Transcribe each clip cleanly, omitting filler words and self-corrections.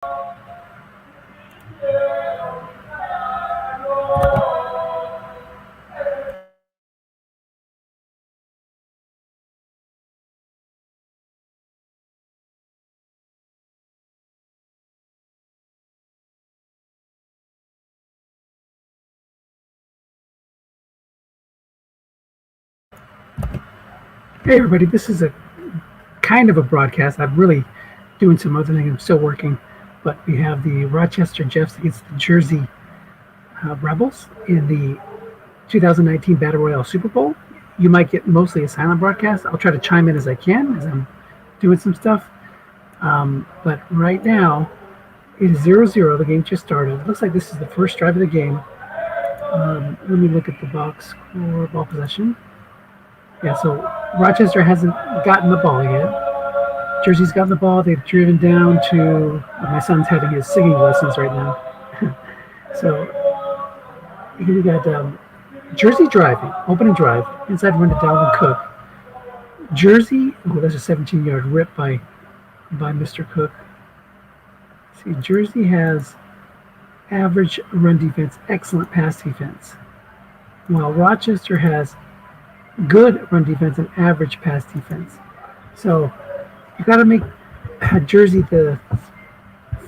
Hey everybody, this is a kind of a broadcast. I'm really doing some other things. I'm still working, but we have the Rochester Jeffs against the Jersey Rebels in the 2019 Battle Royale Super Bowl. You might get mostly a silent broadcast. I'll try to chime in as I can as I'm doing some stuff. But right now, it is 0-0. The game just started. It looks like this is the first drive of the game. Let me look at the box score, ball possession. Yeah, so Rochester hasn't gotten the ball yet. Jersey's gotten the ball. They've driven down to. My son's having his singing lessons right now. So we got Jersey driving, opening drive, inside run to Dalvin Cook. Jersey, oh, that's a 17-yard rip by Mr. Cook. See, Jersey has average run defense, excellent pass defense, while Rochester has good run defense and average pass defense. So you got to make Jersey the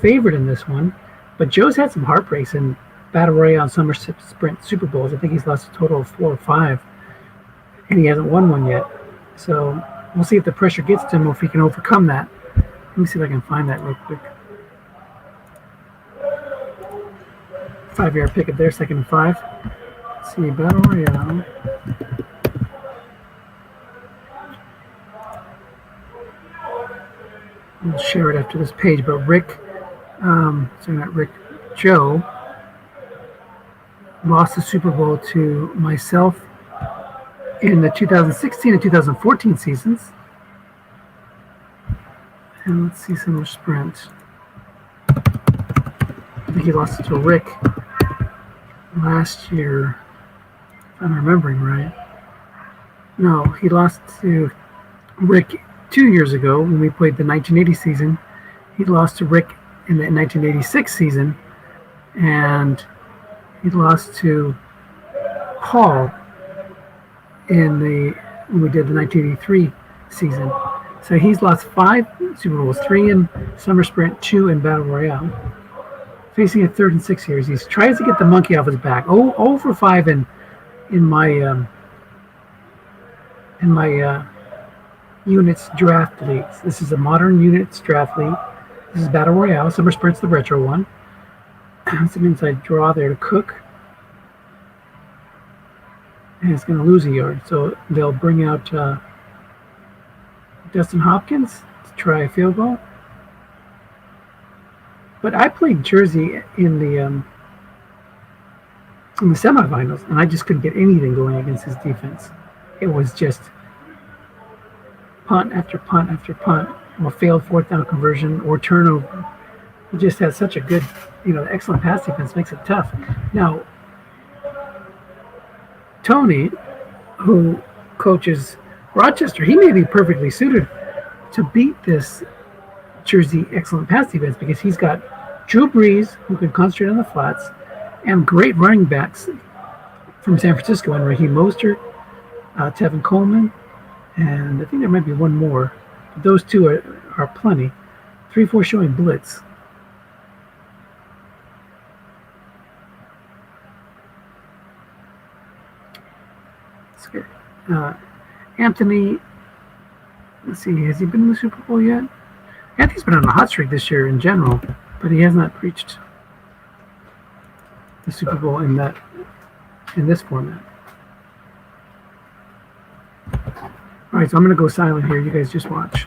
favorite in this one. But Joe's had some heartbreaks in Battle Royale and Summer Sprint Super Bowls. I think he's lost a total of 4 or 5, and he hasn't won one yet. So we'll see if the pressure gets to him or if he can overcome that. Let me see if I can find that real quick. 5-yard pickup there, 2nd and 5. Let's see, Battle Royale. I'll share it after this page, but Joe lost the Super Bowl to myself in the 2016 and 2014 seasons. And let's see some more sprint. I think he lost it to Rick last year, if I'm remembering right. No, he lost to Rick 2 years ago when we played the 1980 season. He lost to Rick in the 1986 season, and he lost to Paul when we did the 1983 season. So he's lost 5 Super Bowls, 3 in Summer Sprint, 2 in Battle Royale. Facing a 3rd and 6 years, he tries to get the monkey off his back. 0 for 5 in my units draft leagues. This is a modern units draft league. This is Battle Royale. Summer Sprint's the retro one. It's an inside draw there to Cook. And it's going to lose a yard. So they'll bring out Dustin Hopkins to try a field goal. But I played Jersey in the semifinals, and I just couldn't get anything going against his defense. It was just punt after punt after punt, or failed 4th down conversion, or turnover. He just has such a good, excellent pass defense, makes it tough. Now, Tony, who coaches Rochester, he may be perfectly suited to beat this Jersey excellent pass defense because he's got Drew Brees, who can concentrate on the flats, and great running backs from San Francisco, and Raheem Mostert, Tevin Coleman, and I think there might be one more. But those two are plenty. 3-4 showing blitz. Anthony, let's see, has he been in the Super Bowl yet? Anthony's been on a hot streak this year in general, but he has not reached the Super Bowl in this format. All right, so I'm going to go silent here. You guys just watch.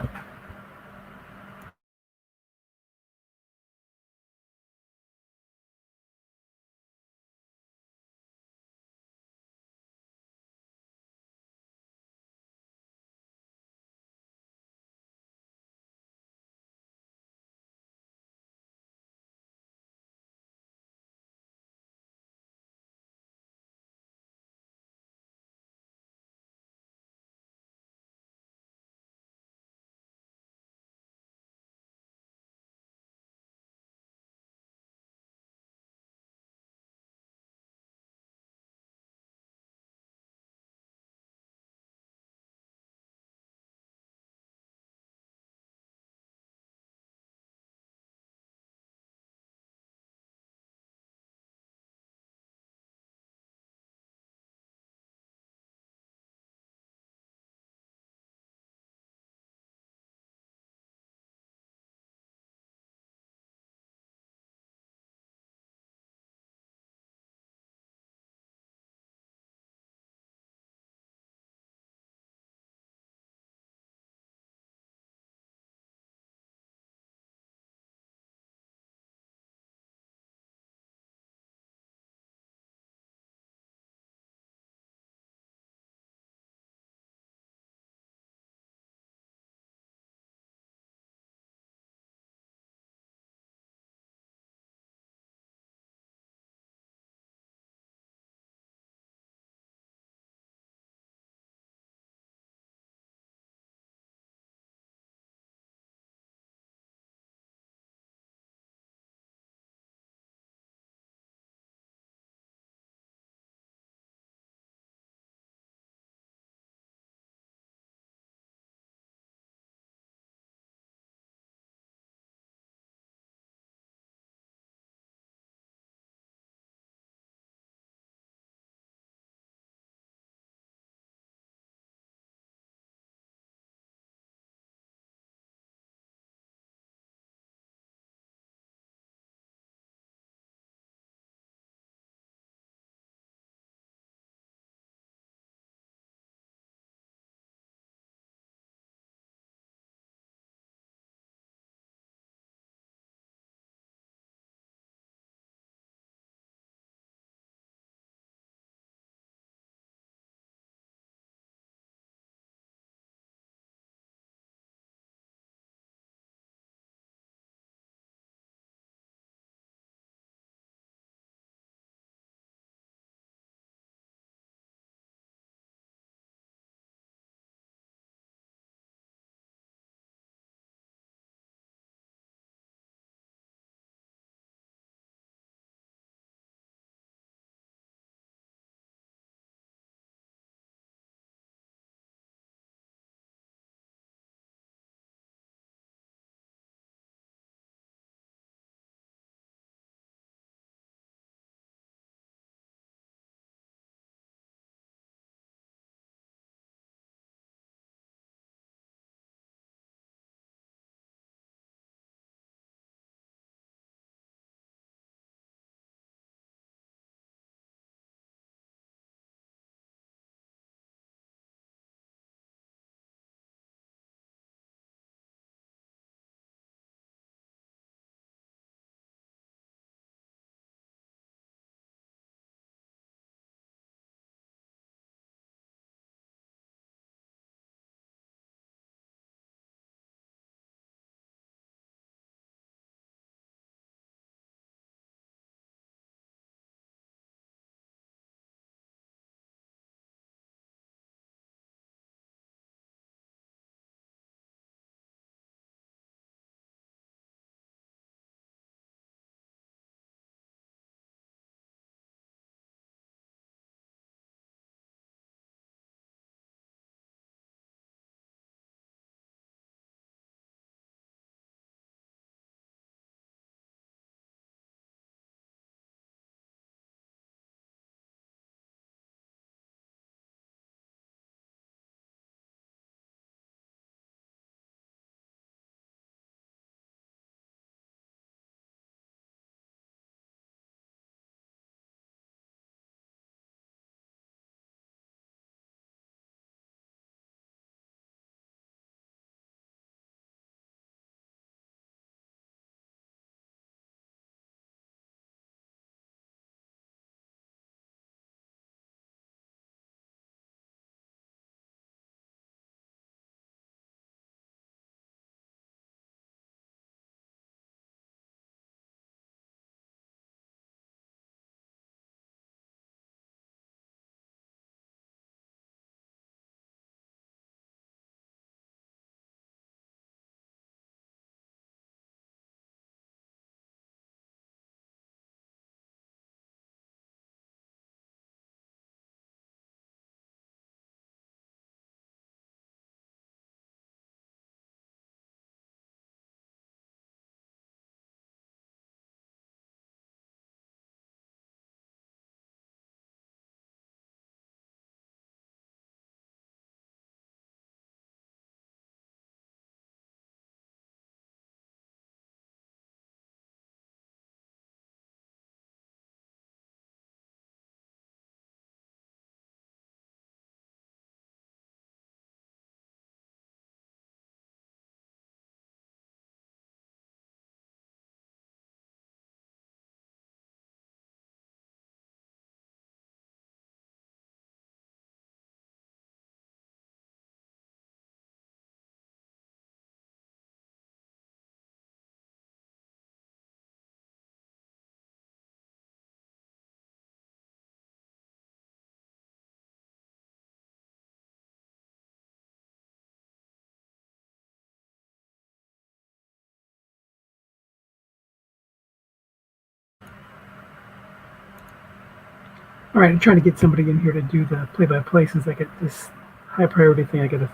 All right, I'm trying to get somebody in here to do the play-by-play since I get this high priority thing.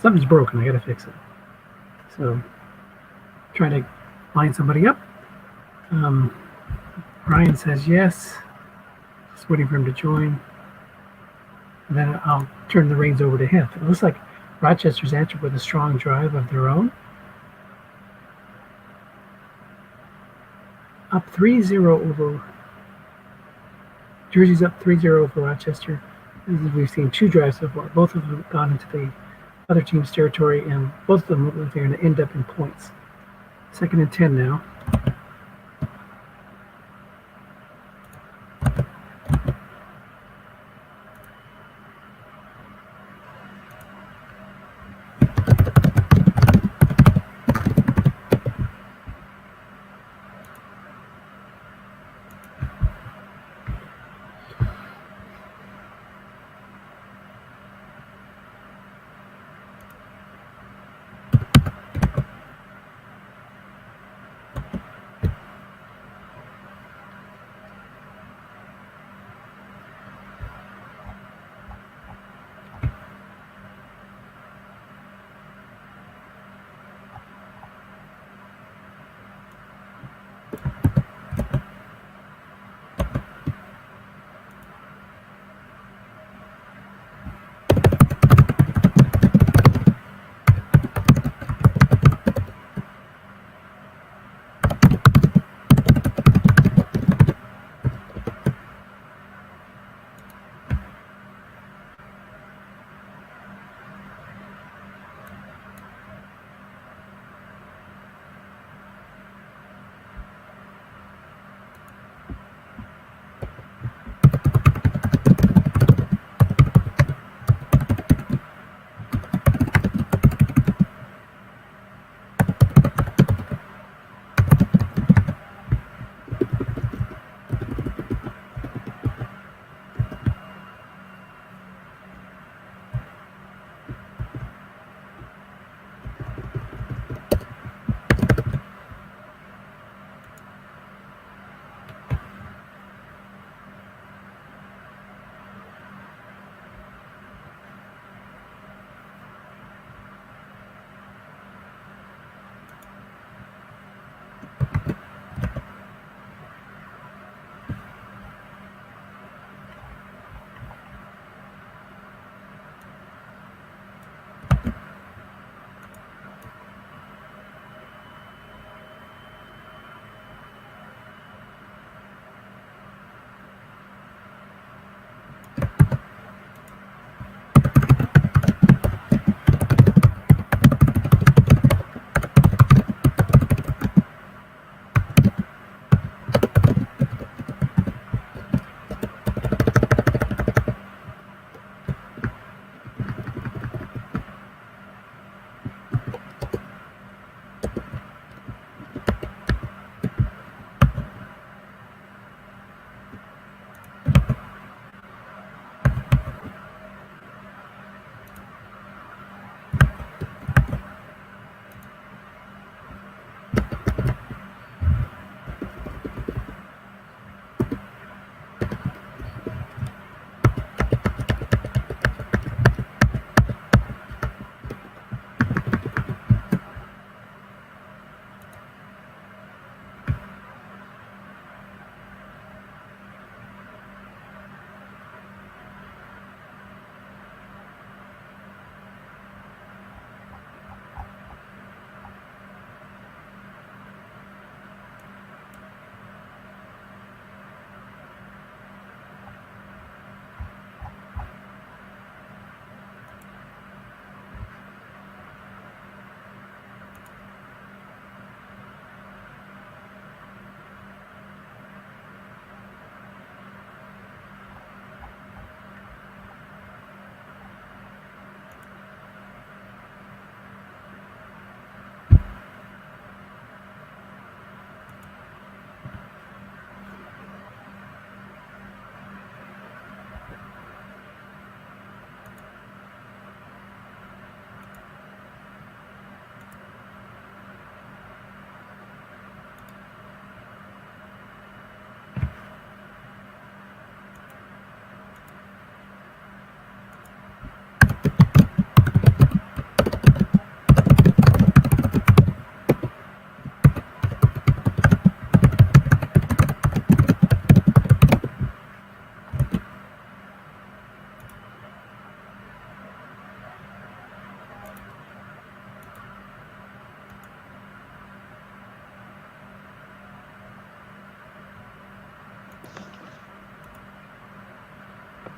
Something's broken. I got to fix it. So, trying to line somebody up. Um, Ryan says yes. Just waiting for him to join. And then I'll turn the reins over to him. It looks like Rochester's answered with a strong drive of their own. Up 3-0 over. Jersey's up 3-0 over Rochester. We've seen two drives so far. Both of them have gone into the other team's territory, and both of them look like they're going to end up in points. 2nd and 10 now.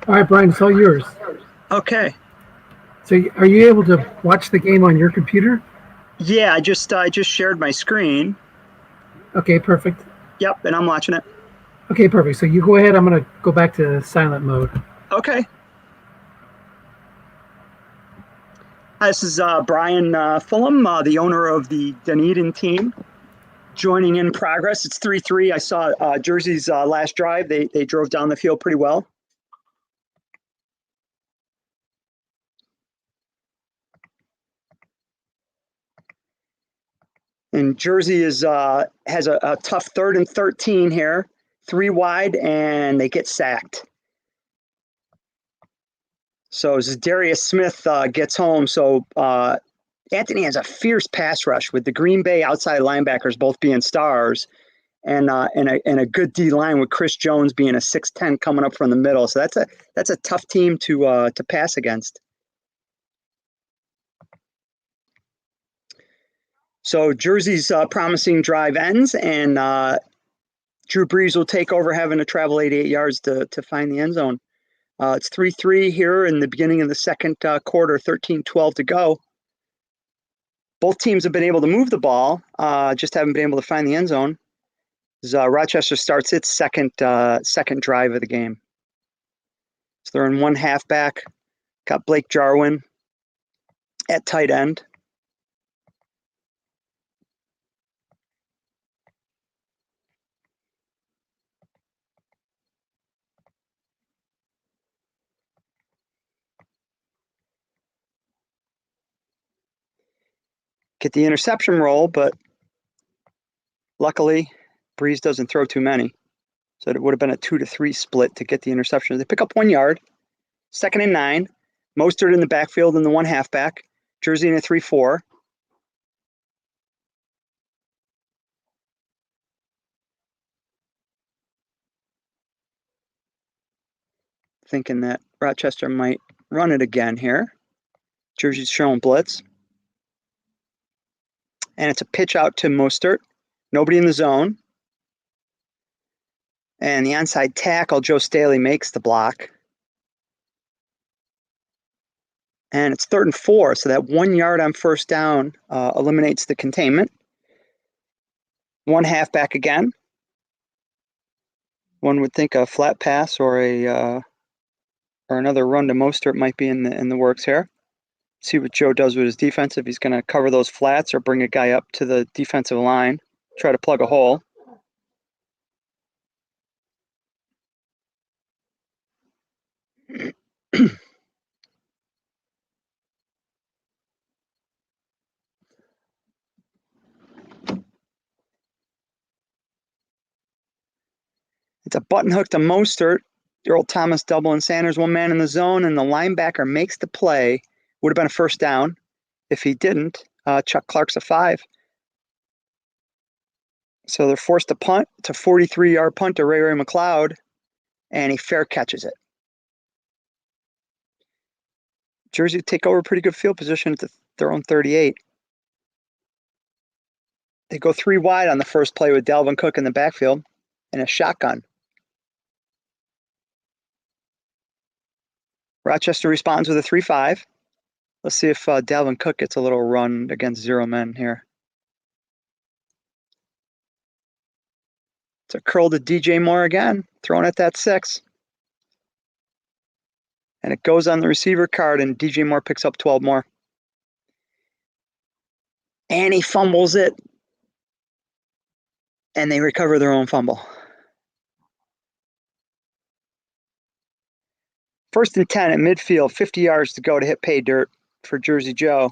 All right, Brian, it's all yours. Okay. So, are you able to watch the game on your computer? Yeah, I just shared my screen. Okay, perfect. Yep, and I'm watching it. Okay, perfect. So you go ahead. I'm going to go back to silent mode. Okay. Hi, this is Brian Fulham, the owner of the Dunedin team, joining in progress. It's 3-3. I saw Jersey's last drive. They drove down the field pretty well. And Jersey is has a tough 3rd and 13 here, 3 wide, and they get sacked. So as Darius Smith gets home, so Anthony has a fierce pass rush with the Green Bay outside linebackers both being stars, and a good D line with Chris Jones being a 6'10" coming up from the middle. So that's a tough team to pass against. So Jersey's promising drive ends, and Drew Brees will take over, having to travel 88 yards to find the end zone. It's 3-3 here in the beginning of the second quarter, 13-12 to go. Both teams have been able to move the ball, just haven't been able to find the end zone. As Rochester starts its second drive of the game. So they're in one halfback. Got Blake Jarwin at tight end. Get the interception roll, but luckily Breeze doesn't throw too many. So it would have been a 2-3 split to get the interception. They pick up 1 yard. 2nd and 9. Mostert in the backfield in the one halfback. Jersey in a 3-4. Thinking that Rochester might run it again here. Jersey's showing blitz. And it's a pitch out to Mostert. Nobody in the zone. And the onside tackle, Joe Staley, makes the block. And it's 3rd and 4, so that 1 yard on first down eliminates the containment. One halfback again. One would think a flat pass or another run to Mostert might be in the works here. See what Joe does with his defense, if he's going to cover those flats or bring a guy up to the defensive line, try to plug a hole. It's a button hook to Mostert. Earl Thomas double and Sanders, one man in the zone, and the linebacker makes the play. Would have been a first down. If he didn't, Chuck Clark's a 5. So they're forced to punt. It's a 43-yard punt to Ray McLeod, and he fair catches it. Jersey take over pretty good field position at their own 38. They go 3 wide on the first play with Dalvin Cook in the backfield and a shotgun. Rochester responds with a 3-5. Let's see if Dalvin Cook gets a little run against 0 men here. It's a curl to DJ Moore again, throwing at that 6. And it goes on the receiver card, and DJ Moore picks up 12 more. And he fumbles it, and they recover their own fumble. 1st and 10 at midfield, 50 yards to go to hit pay dirt for Jersey Joe.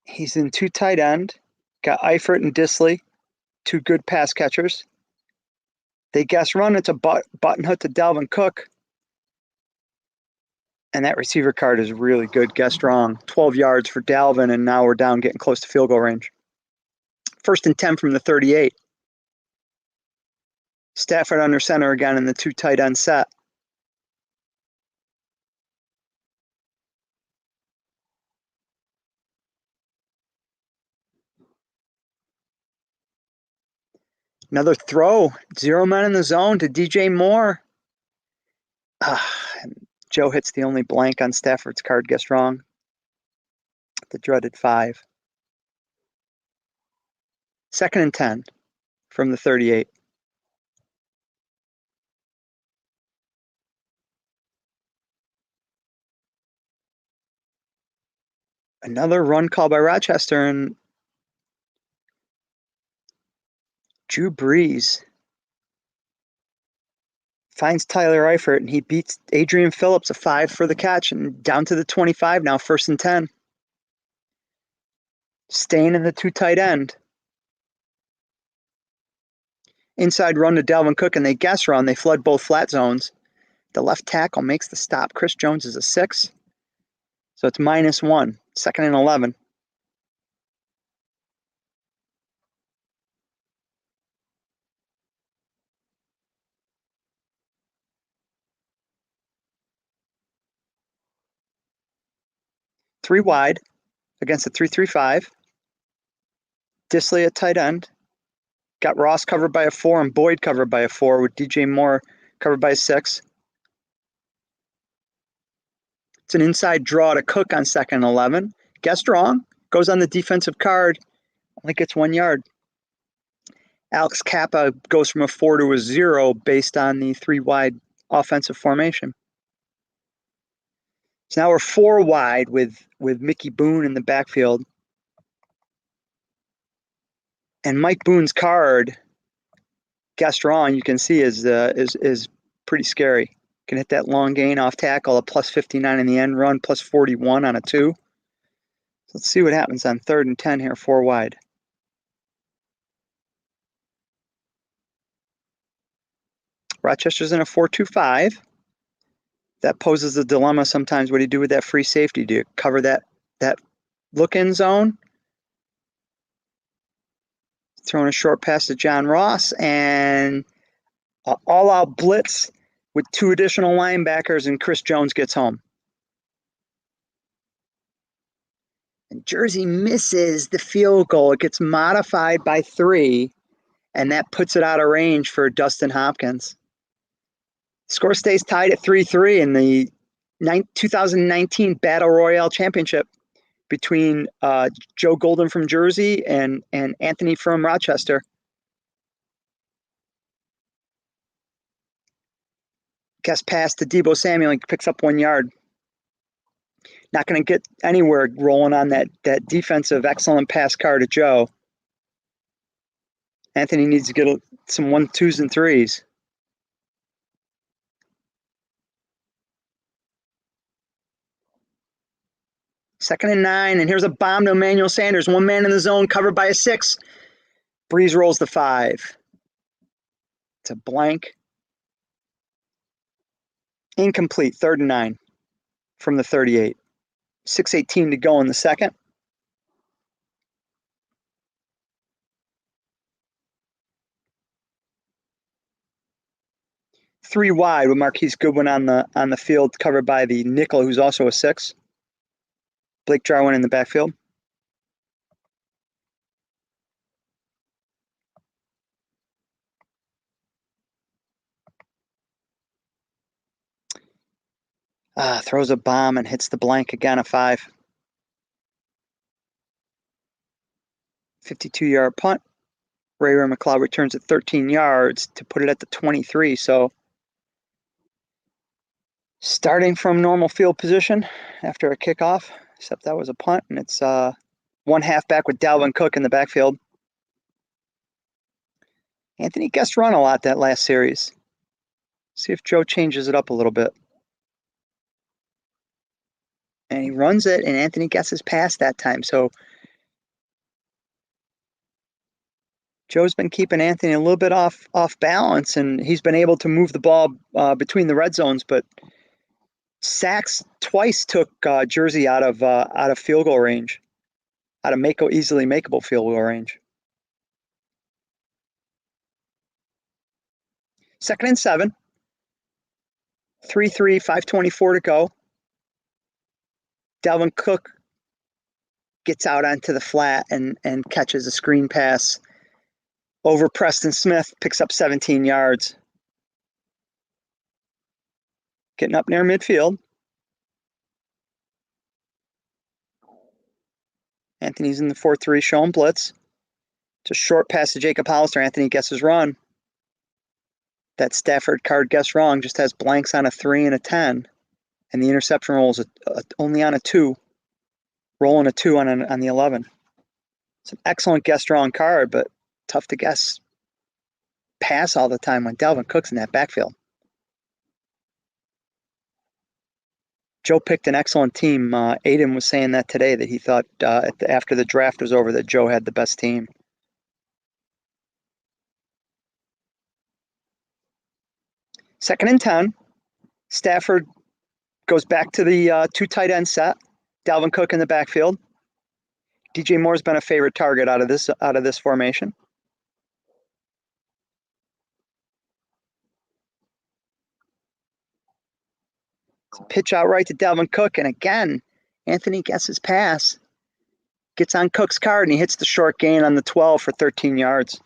He's in 2 tight end. Got Eifert and Disley, 2 good pass catchers. They guess run. It's a button hook to Dalvin Cook. And that receiver card is really good. Guessed wrong. 12 yards for Dalvin, and now we're down getting close to field goal range. 1st and 10 from the 38. Stafford under center again in the 2 tight end set. Another throw. 0 men in the zone to DJ Moore. Joe hits the only blank on Stafford's card, guessed wrong. The dreaded 5. 2nd and 10 from the 38. Another run call by Rochester, and Drew Brees finds Tyler Eifert, and he beats Adrian Phillips, a 5 for the catch, and down to the 25 now, 1st and 10. Staying in the 2 tight end. Inside run to Dalvin Cook, and they guess run. They flood both flat zones. The left tackle makes the stop. Chris Jones is a 6. So it's -1. 2nd and 11. Three wide against a 3-3-5. Disley at tight end. Got Ross covered by a 4 and Boyd covered by a 4 with DJ Moore covered by a 6. It's an inside draw to Cook on 2nd and 11. Guessed wrong. Goes on the defensive card. Only gets 1 yard. Alex Kappa goes from a 4 to a 0 based on the 3 wide offensive formation. So now we're 4 wide with Mickey Boone in the backfield. And Mike Boone's card, guessed wrong, you can see is pretty scary. Can hit that long gain off tackle, a +59 in the end run, +41 on a 2. So let's see what happens on 3rd and 10 here, 4 wide. Rochester's in a 4-2-5. That poses a dilemma sometimes. What do you do with that free safety? Do you cover that look-in zone? Throwing a short pass to John Ross, and all-out blitz with 2 additional linebackers, and Chris Jones gets home. And Jersey misses the field goal. It gets modified by 3, and that puts it out of range for Dustin Hopkins. Score stays tied at 3-3 in the 2019 Battle Royale Championship between Joe Golden from Jersey and Anthony from Rochester. Guess pass to Deebo Samuel. He picks up 1 yard. Not going to get anywhere rolling on that defensive excellent pass card to Joe. Anthony needs to get some 1, 2s, and 3s. Second and 9, and here's a bomb to Emmanuel Sanders. 1 man in the zone, covered by a 6. Breeze rolls the 5. It's a blank. Incomplete, 3rd and 9 from the 38. 6:18 to go in the second. Three wide with Marquise Goodwin on the field, covered by the nickel, who's also a 6. Blake Jarwin in the backfield. Throws a bomb and hits the blank again, a 5. 52-yard punt. Ray McLeod returns at 13 yards to put it at the 23. So starting from normal field position after a kickoff, except that was a punt, and it's 1 halfback with Dalvin Cook in the backfield. Anthony guessed run a lot that last series. See if Joe changes it up a little bit. And he runs it, and Anthony guesses pass that time. So Joe's been keeping Anthony a little bit off balance, and he's been able to move the ball between the red zones. But sacks twice took Jersey out of field goal range, out of easily makeable field goal range. 2nd and 7. 3-3, 5:24 to go. Dalvin Cook gets out onto the flat and catches a screen pass over Preston Smith, picks up 17 yards. Getting up near midfield. Anthony's in the 4-3, showing blitz. It's a short pass to Jacob Hollister. Anthony guesses run. That Stafford card guess wrong, just has blanks on a 3 and a 10. And the interception rolls only on a 2. Rolling a 2 on the 11. It's an excellent guess wrong card, but tough to guess pass all the time when Dalvin Cook's in that backfield. Joe picked an excellent team. Aiden was saying that today, that he thought after the draft was over that Joe had the best team. Second and 10. Stafford goes back to the 2 tight end set. Dalvin Cook in the backfield. DJ Moore's been a favorite target out of this formation. Pitch out right to Dalvin Cook, and again, Anthony guesses pass. Gets on Cook's card, and he hits the short gain on the 12 for 13 yards.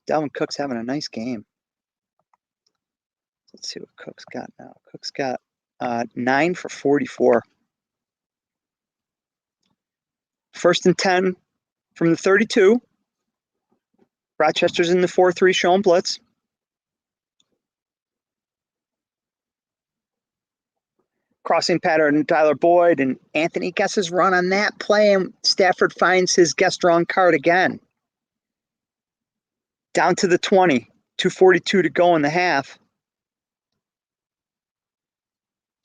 Dalvin Cook's having a nice game. Let's see what Cook's got now. Cook's got 9 for 44. First and 10 from the 32. Rochester's in the 4-3, showing blitz. Crossing pattern, Tyler Boyd, and Anthony guesses run on that play, and Stafford finds his guessed wrong card again. Down to the 20, 2:42 to go in the half.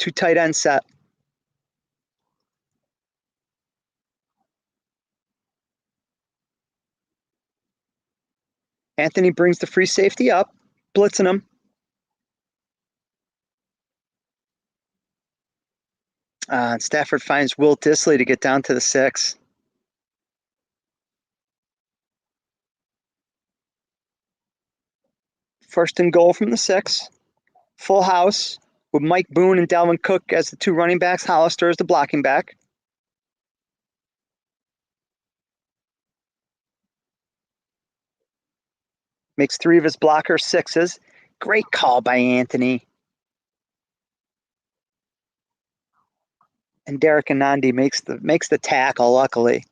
2 tight end set. Anthony brings the free safety up, blitzing him. Stafford finds Will Dissly to get down to the 6. First and goal from the 6. Full house with Mike Boone and Dalvin Cook as the 2 running backs. Hollister as the blocking back. Makes 3 of his blockers 6s. Great call by Anthony. And Derek Anandi makes the tackle, luckily.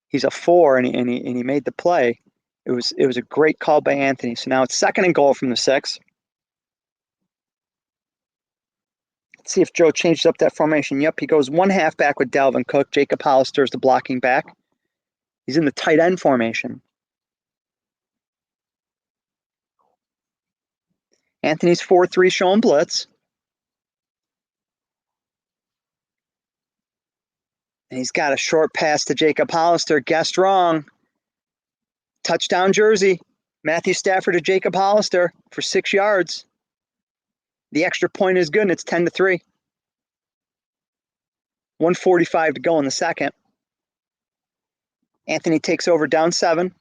He's a 4, and he made the play. It was a great call by Anthony. So now it's second and goal from the 6. Let's see if Joe changed up that formation. Yep, he goes 1 halfback with Dalvin Cook. Jacob Hollister is the blocking back. He's in the tight end formation. Anthony's 4-3, showing blitz. And he's got a short pass to Jacob Hollister. Guessed wrong. Touchdown Jersey. Matthew Stafford to Jacob Hollister for 6 yards. The extra point is good, and it's 10-3. 1:45 to go in the second. Anthony takes over down 7.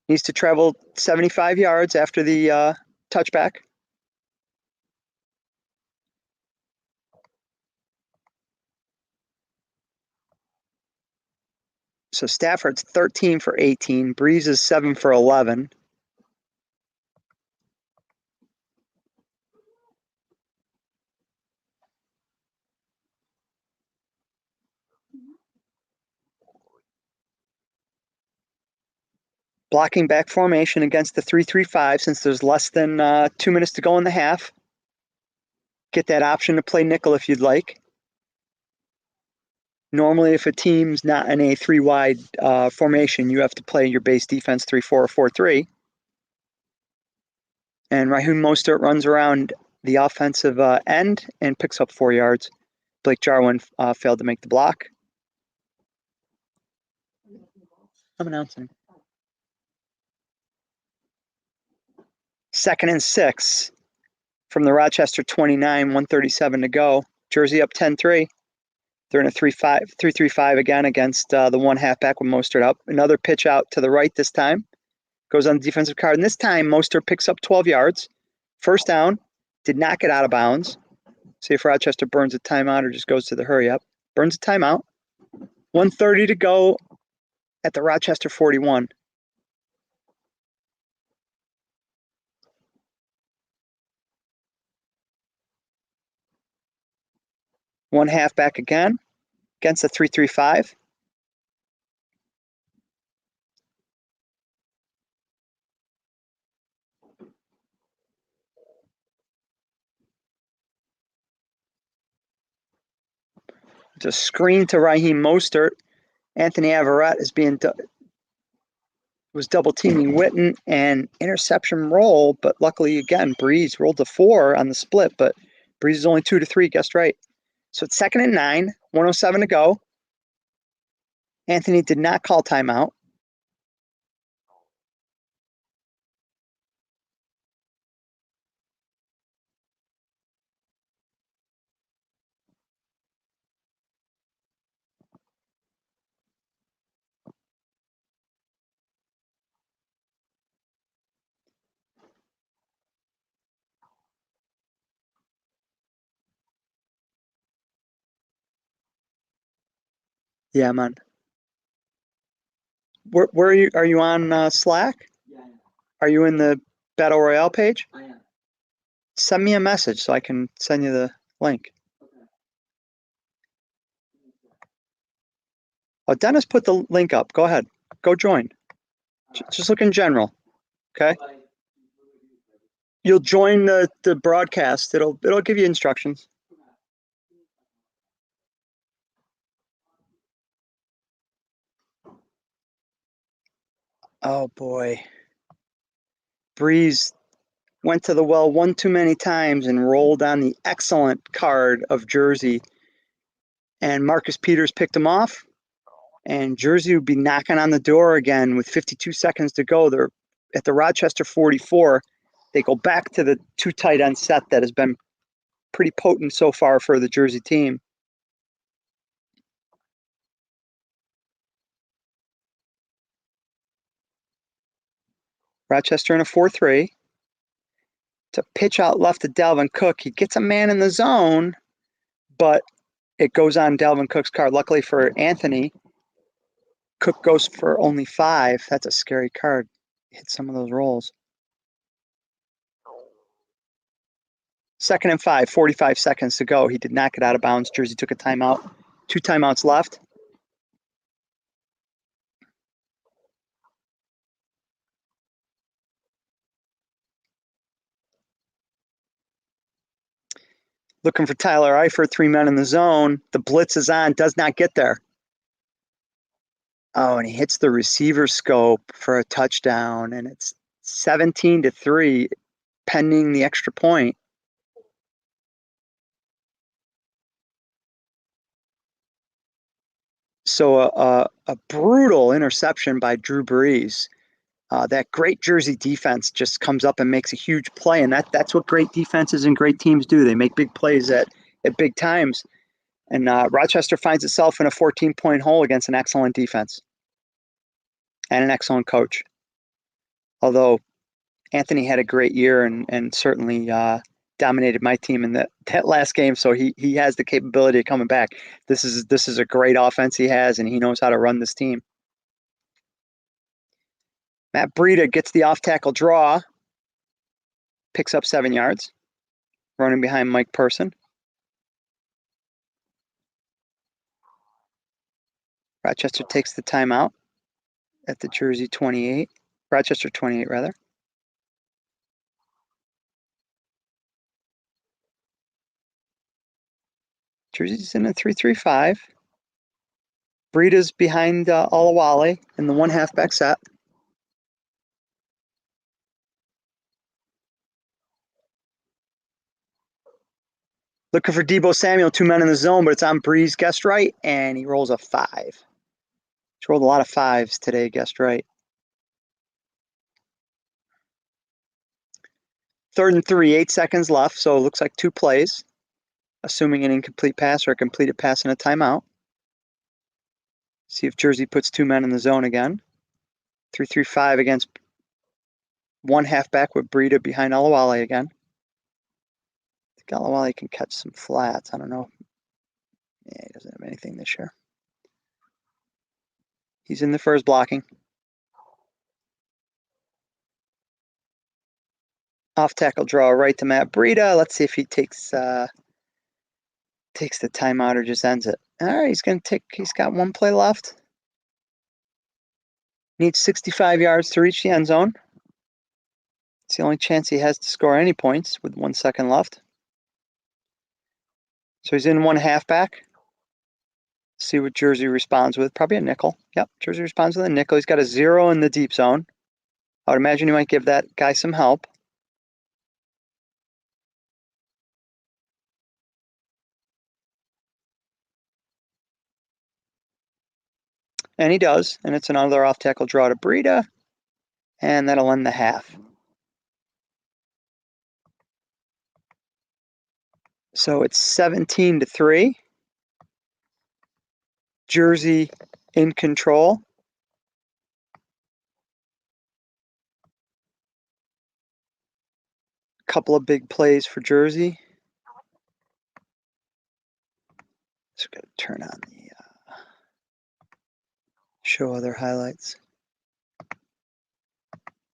Needs to travel 75 yards after the touchback. So Stafford's 13 for 18. Breeze is 7 for 11. Blocking back formation against the 3-3-5 since there's less than 2 minutes to go in the half. Get that option to play nickel if you'd like. Normally, if a team's not in a 3-wide formation, you have to play your base defense 3-4 or 4-3. And Raheem Mostert runs around the offensive end and picks up 4 yards. Blake Jarwin failed to make the block. I'm announcing. Second and 6 from the Rochester 29, 1:37 to go. Jersey up 10-3. They're in a 3-3-5 again against the 1 halfback with Mostert up. Another pitch out to the right this time. Goes on the defensive card. And this time, Mostert picks up 12 yards. First down. Did not get out of bounds. See if Rochester burns a timeout or just goes to the hurry up. Burns a timeout. 1:30 to go at the Rochester 41. One halfback again against the 3-3-5. Just screen to Raheem Mostert. Anthony Averett was double teaming Witten and interception roll, but luckily again Breeze rolled to 4 on the split, but Breeze is only 2-3, guessed right. So it's 2nd and 9, 1:07 to go. Anthony did not call timeout. Yeah, man. Where are you? Are you on Slack? Yeah, I am. Are you in the Battle Royale page? I am. Send me a message so I can send you the link. Okay. Oh, Dennis put the link up. Go ahead. Go join. Just look in general. Okay. You'll join the broadcast. It'll give you instructions. Oh boy. Breeze went to the well one too many times and rolled on the excellent card of Jersey. And Marcus Peters picked him off. And Jersey would be knocking on the door again with 52 seconds to go. They're at the Rochester 44. They go back to the 2 tight end set that has been pretty potent so far for the Jersey team. Rochester in a 4-3. To pitch out left to Dalvin Cook. He gets a man in the zone, but it goes on Dalvin Cook's card. Luckily for Anthony, Cook goes for only 5. That's a scary card. Hit some of those rolls. 2nd and 5, 45 seconds to go. He did not get out of bounds. Jersey took a timeout. 2 timeouts left. Looking for Tyler Eifert, 3 men in the zone. The blitz is on, does not get there. Oh, and he hits the receiver scope for a touchdown, and it's 17-3, pending the extra point. So a brutal interception by Drew Brees. That great Jersey defense just comes up and makes a huge play, and that's what great defenses and great teams do. They make big plays at big times. And Rochester finds itself in a 14-point hole against an excellent defense and an excellent coach. Although Anthony had a great year and certainly dominated my team in that last game, so he has the capability of coming back. This is a great offense he has, and he knows how to run this team. Matt Breida gets the off-tackle draw, picks up 7 yards, running behind Mike Person. Rochester takes the timeout at the Jersey 28. Rochester 28, rather. Jersey's in a 3-3-5. Breida's behind Olawale in the 1 halfback set. Looking for Deebo Samuel, 2 men in the zone, but it's on Breeze, guessed right, and he rolls a 5. He's rolled a lot of 5s today, guessed right. 3rd and 3, 8 seconds left, so it looks like 2 plays, assuming an incomplete pass or a completed pass and a timeout. See if Jersey puts 2 men in the zone again. 3-3-5 against 1 halfback with Breida behind Olawale again. I think Olawale can catch some flats. I don't know. Yeah, he doesn't have anything this year. He's in the first blocking. Off tackle draw right to Matt Breida. Let's see if he takes takes the timeout or just ends it. All right, he's got one play left. Needs 65 yards to reach the end zone. It's the only chance he has to score any points with 1 second left. So he's in one halfback. See what Jersey responds with. Probably a nickel. Yep, Jersey responds with a nickel. He's got a 0 in the deep zone. I would imagine he might give that guy some help. And he does. And it's another off-tackle draw to Breida. And that'll end the half. So it's 17-3. Jersey in control. Couple of big plays for Jersey. Just got to turn on the show other highlights.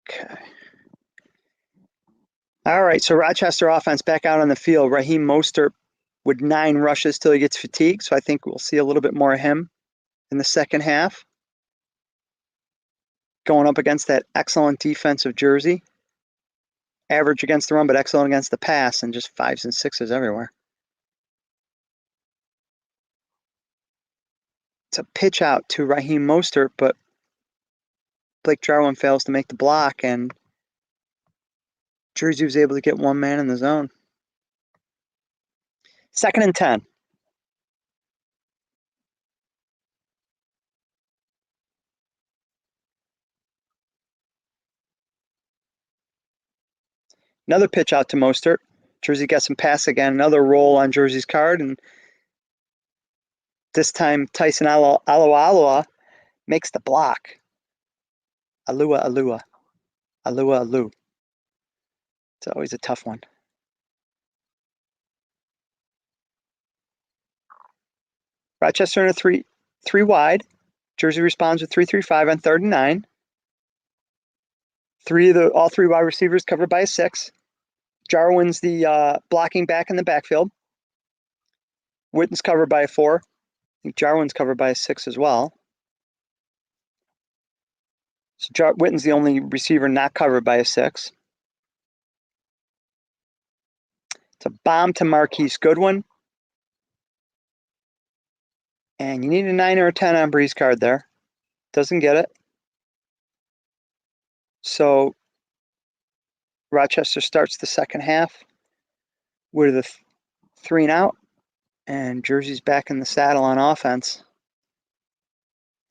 Okay. All right, so Rochester offense back out on the field. Raheem Mostert with 9 rushes till he gets fatigued, so I think we'll see a little bit more of him in the second half. Going up against that excellent defense of Jersey. Average against the run, but excellent against the pass, and just 5s and 6s everywhere. It's a pitch out to Raheem Mostert, but Blake Jarwin fails to make the block, and Jersey was able to get one man in the zone. 2nd and 10. Another pitch out to Mostert. Jersey gets some pass again. Another roll on Jersey's card, and this time Tyson Alualu makes the block. Alua. It's always a tough one. Rochester in a three wide. Jersey responds with 3-3-5 on 3rd and 9. All three wide receivers covered by a 6. Jarwin's the blocking back in the backfield. Witten's covered by a 4. I think Jarwin's covered by a 6 as well. So Witten's the only receiver not covered by a 6. It's a bomb to Marquise Goodwin. And you need a 9 or a 10 on Bree's card there. Doesn't get it. So Rochester starts the second half with a 3 and out. And Jersey's back in the saddle on offense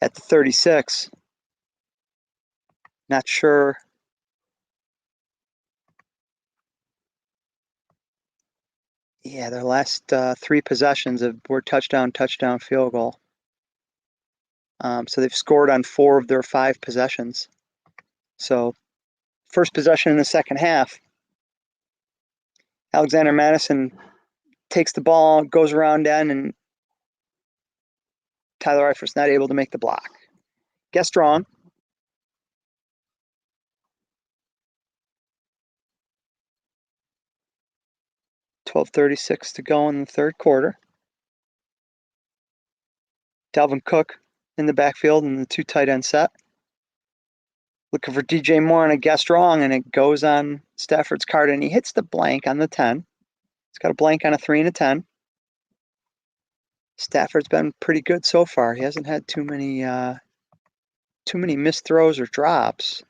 at the 36. Not sure. Yeah, their last 3 possessions were touchdown, field goal. So they've scored on 4 of their 5 possessions. So first possession in the second half, Alexander Madison takes the ball, goes around end, and Tyler Eifert's not able to make the block. Guess wrong. 12:36 to go in the third quarter. Dalvin Cook in the backfield in the 2 tight end set. Looking for DJ Moore and a guess wrong, and it goes on Stafford's card, and he hits the blank on the 10. He's got a blank on a 3 and a 10. Stafford's been pretty good so far. He hasn't had too many missed throws or drops.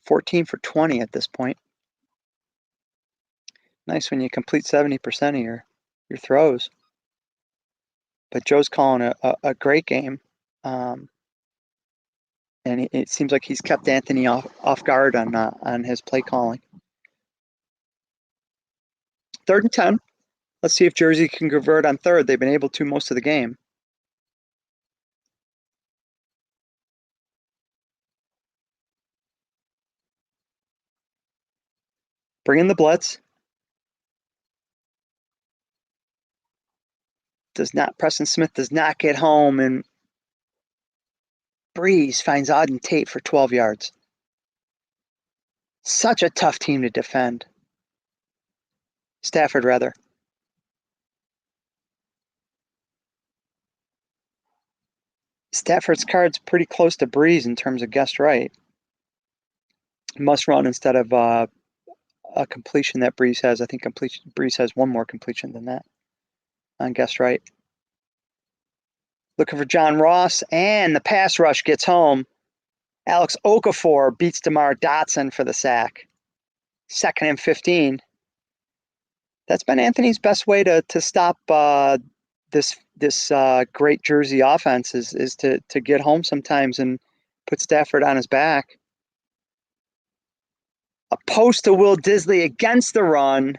14 for 20 at this point. Nice when you complete 70% of your throws. But Joe's calling a great game. And it seems like he's kept Anthony off guard on his play calling. 3rd and 10. Let's see if Jersey can convert on 3rd. They've been able to most of the game. Bring in the blitz. Preston Smith does not get home, and Breeze finds Auden Tate for 12 yards. Such a tough team to defend. Stafford, rather. Stafford's card's pretty close to Breeze in terms of guessed right. Must run instead of a completion that Breeze has. I think Breeze has one more completion than that on guessed right. Looking for John Ross, and the pass rush gets home. Alex Okafor beats DeMar Dotson for the sack. 2nd and 15. That's been Anthony's best way to stop this great Jersey offense is to get home sometimes and put Stafford on his back. A post to Will Disley against the run,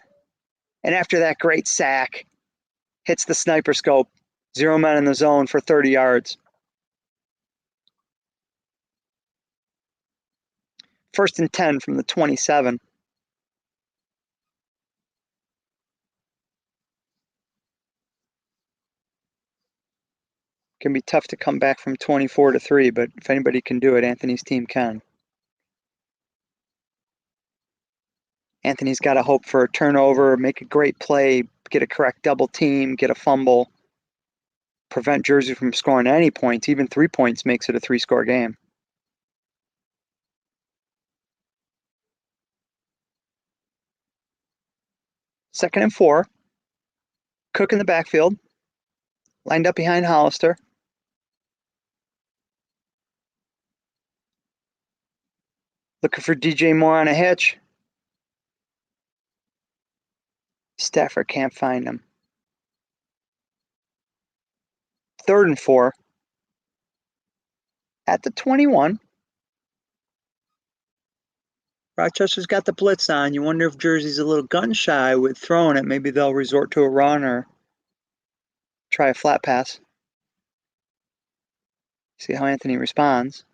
and after that great sack, hits the sniper scope. 0 men in the zone for 30 yards. 1st and 10 from the 27. Can be tough to come back from 24-3, but if anybody can do it, Anthony's team can. Anthony's got to hope for a turnover, make a great play, get a correct double team, get a fumble, prevent Jersey from scoring any points. Even 3 points makes it a 3-score game. Second and 4. Cook in the backfield, lined up behind Hollister. Looking for DJ Moore on a hitch. Stafford can't find him. 3rd and 4. At the 21. Rochester's got the blitz on. You wonder if Jersey's a little gun shy with throwing it. Maybe they'll resort to a run or try a flat pass. See how Anthony responds.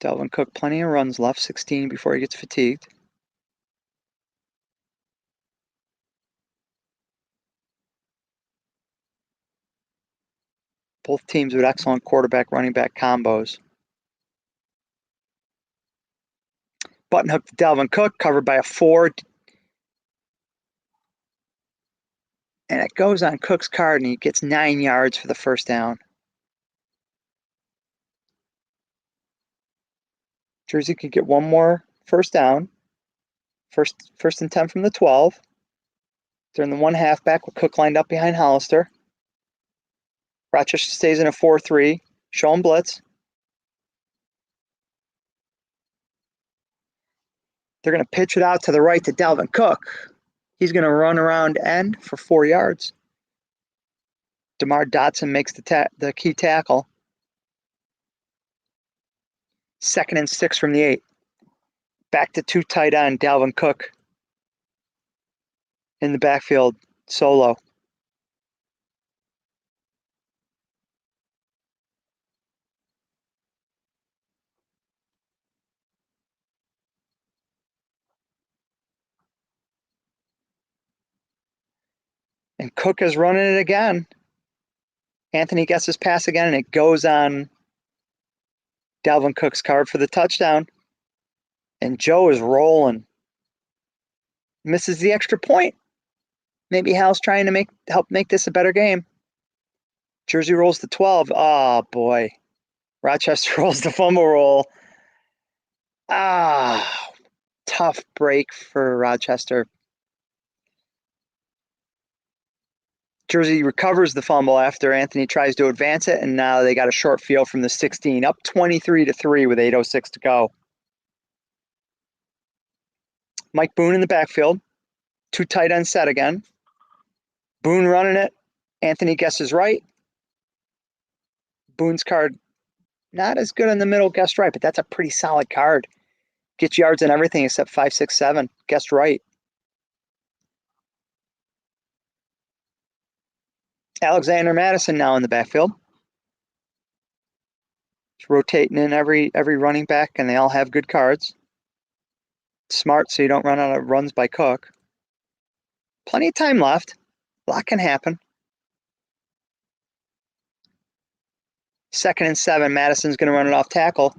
Dalvin Cook, plenty of runs left, 16 before he gets fatigued. Both teams with excellent quarterback-running back combos. Button hook to Dalvin Cook, covered by a 4. And it goes on Cook's card, and he gets 9 yards for the first down. Jersey could get one more first down. First and 10 from the 12. They're in the 1 halfback with Cook lined up behind Hollister. Rochester stays in a 4-3. Show him blitz. They're going to pitch it out to the right to Dalvin Cook. He's going to run around end for 4 yards. DeMar Dotson makes the key tackle. 2nd and 6 from the 8. Back to 2 tight end, Dalvin Cook. In the backfield, solo. And Cook is running it again. Anthony gets his pass again, and it goes on Dalvin Cook's card for the touchdown. And Joe is rolling. Misses the extra point. Maybe Hal's trying to help make this a better game. Jersey rolls the 12. Oh, boy. Rochester rolls the fumble roll. Tough break for Rochester. Jersey recovers the fumble after Anthony tries to advance it, and now they got a short field from the 16, up 23-3 with 8:06 to go. Mike Boone in the backfield. 2 tight ends set again. Boone running it. Anthony guesses right. Boone's card not as good in the middle, guessed right, but that's a pretty solid card. Gets yards and everything except 5, 6, 7. Guessed right. Alexander Madison now in the backfield. He's rotating in every running back, and they all have good cards. Smart so you don't run out of runs by Cook. Plenty of time left. A lot can happen. 2nd and 7. Madison's going to run it off tackle.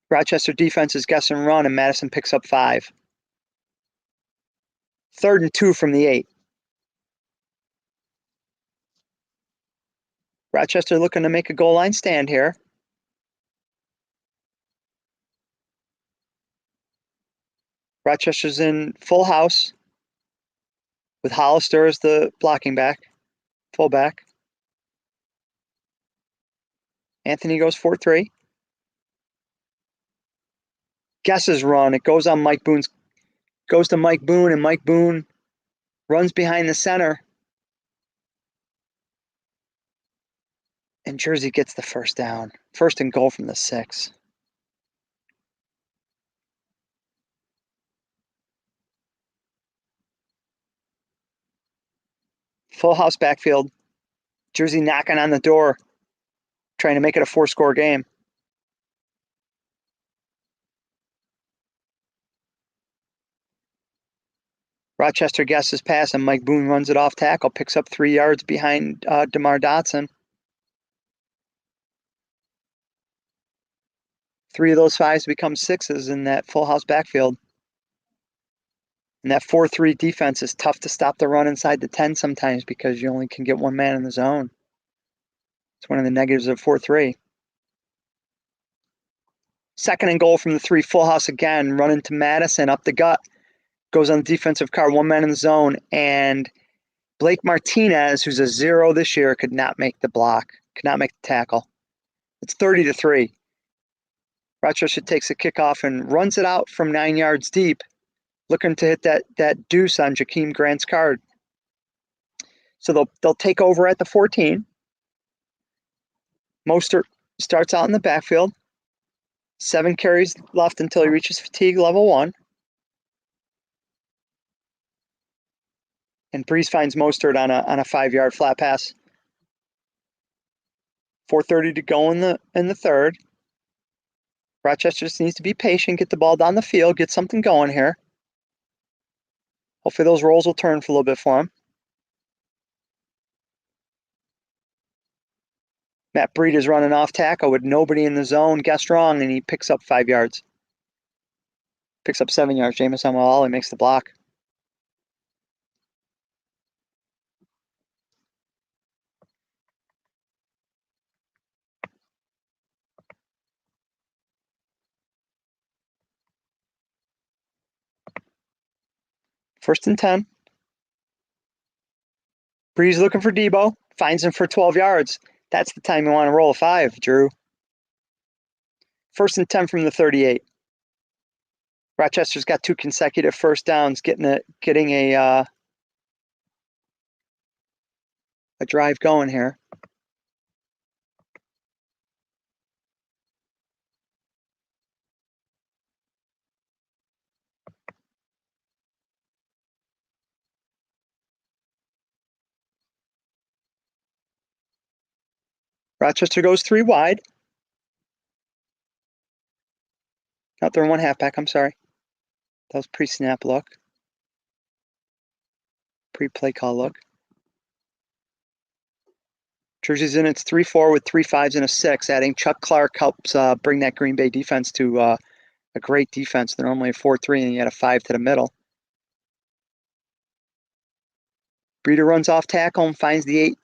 Rochester defense is guess and run, and Madison picks up 5. 3rd and 2 from the 8. Rochester looking to make a goal line stand here. Rochester's in full house with Hollister as the blocking back, fullback. Anthony goes 4-3. Guesses run. It goes on Mike Boone's, goes to Mike Boone, and Mike Boone runs behind the center. And Jersey gets the first down. 1st and goal from the 6. Full house backfield. Jersey knocking on the door, trying to make it a 4-score game. Rochester guesses pass, and Mike Boone runs it off tackle, picks up 3 yards behind DeMar Dotson. 3 of those 5s become 6s in that full house backfield. And that 4-3 defense is tough to stop the run inside the 10 sometimes because you only can get one man in the zone. It's one of the negatives of 4-3. 2nd and goal from the 3, full house again, running to Madison, up the gut. Goes on the defensive card, 1 man in the zone, and Blake Martinez, who's a 0 this year, could not make the block, could not make the tackle. It's 30-3. Rochester takes a kickoff and runs it out from 9 yards deep, looking to hit that deuce on Jakeem Grant's card. So they'll take over at the 14. Mostert starts out in the backfield. 7 carries left until he reaches fatigue level 1. And Breeze finds Mostert on a 5-yard flat pass. 4:30 to go in the 3rd. Rochester just needs to be patient, get the ball down the field, get something going here. Hopefully those rolls will turn for a little bit for him. Matt Breed is running off tackle with nobody in the zone, guessed wrong, and he picks up 5 yards. Picks up 7 yards. Jameson Wally makes the block. First and 10. Breeze looking for Debo. Finds him for 12 yards. That's the time you want to roll a 5, Drew. 1st and 10 from the 38. Rochester's got 2 consecutive first downs, getting a drive going here. Rochester goes 3 wide. Not they're 1 halfback, I'm sorry. That was pre-snap look. Pre-play call look. Jersey's in its 3-4 with 3 5s and a 6. Adding Chuck Clark helps bring that Green Bay defense to a great defense. They're normally a 4-3, and you had a 5 to the middle. Breeder runs off tackle and finds the 8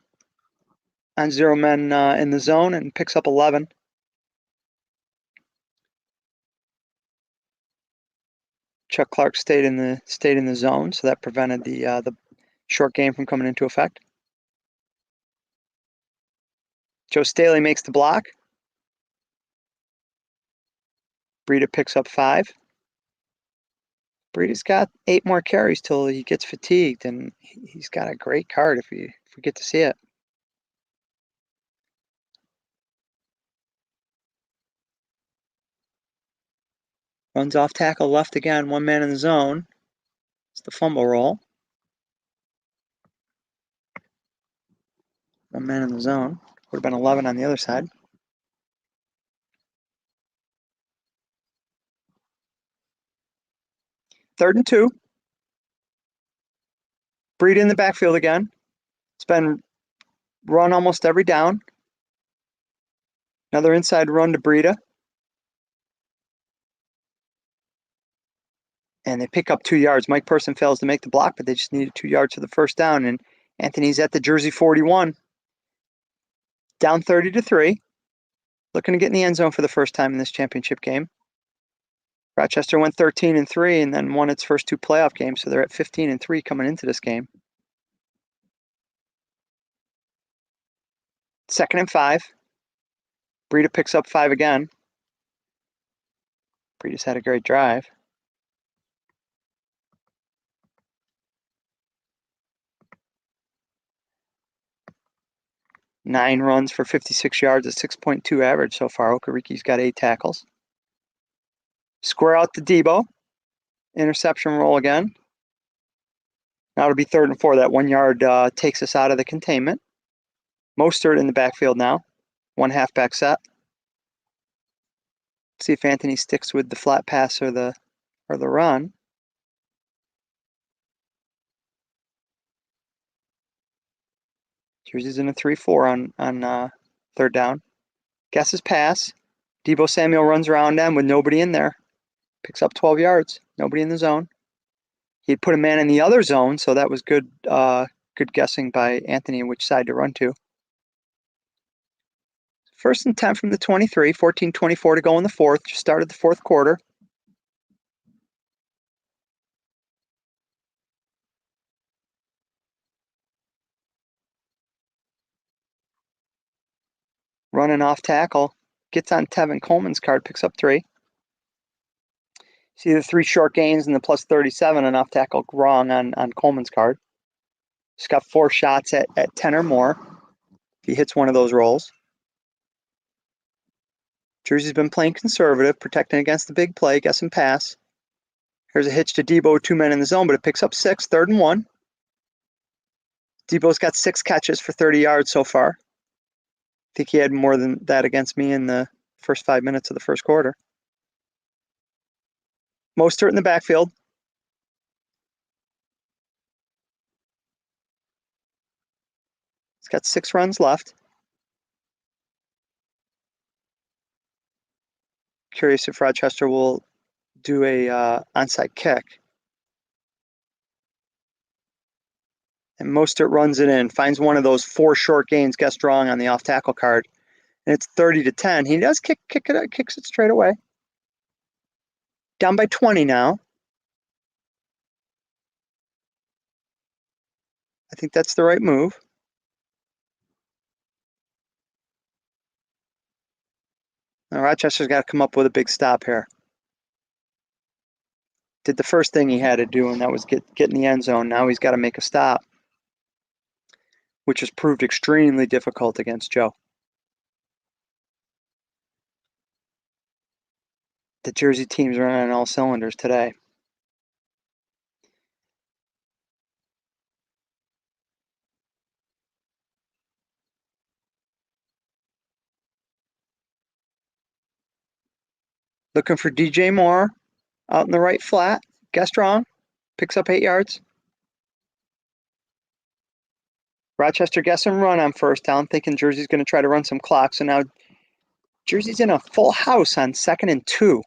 on 0 men in the zone and picks up 11. Chuck Clark stayed in the zone, so that prevented the short game from coming into effect. Joe Staley makes the block. Breida picks up 5. Breida's got 8 more carries till he gets fatigued, and he's got a great card if we get to see it. Runs off tackle left again, 1 man in the zone. It's the fumble roll. 1 man in the zone. Would have been 11 on the other side. Third and 2. Breida in the backfield again. It's been run almost every down. Another inside run to Breida. and they pick up 2 yards. Mike Person fails to make the block, but they just needed 2 yards for the first down. And Anthony's at the Jersey 41, down 30-3, looking to get in the end zone for the first time in this championship game. Rochester went 13-3 and then won its first 2 playoff games, so they're at 15-3 coming into this game. 2nd and 5. Breida picks up 5 again. Breida's had a great drive. Nine runs for 56 yards, a 6.2 average so far. Okariki's got 8 tackles. Square out to Debo. Interception roll again. Now it'll be 3rd and 4. That 1 yard takes us out of the containment. Mostert in the backfield now. 1 halfback set. See if Anthony sticks with the flat pass or the run. Jersey's in a 3-4 on 3rd down. Guesses pass. Debo Samuel runs around them with nobody in there. Picks up 12 yards. Nobody in the zone. He'd put a man in the other zone, so that was good good guessing by Anthony which side to run to. 1st and 10 from the 23, 14-24 to go in the 4th. Just started the 4th quarter. Running off tackle. Gets on Tevin Coleman's card, picks up 3. See the 3 short gains and the plus 37 and off tackle wrong on Coleman's card. He's got 4 shots at 10 or more. He hits one of those rolls. Jersey's been playing conservative, protecting against the big play, guessing pass. Here's a hitch to Debo, 2 men in the zone, but it picks up 6, 3rd and 1. Debo's got 6 catches for 30 yards so far. I think he had more than that against me in the first 5 minutes of the first quarter. Mostert in the backfield. He's got 6 runs left. Curious if Rochester will do a onside kick. And Mostert runs it in, finds one of those 4 short gains, guessed wrong on the off tackle card, and it's 30-10. He does kicks it straight away. Down by 20 now. I think that's the right move. Now Rochester's got to come up with a big stop here. Did the first thing he had to do, and that was get in the end zone. Now he's got to make a stop, which has proved extremely difficult against Joe. The Jersey team's running on all cylinders today. Looking for DJ Moore out in the right flat. Guessed wrong. Picks up 8 yards. Rochester guessing run on 1st down, thinking Jersey's going to try to run some clock. So now Jersey's in a full house on 2nd and 2.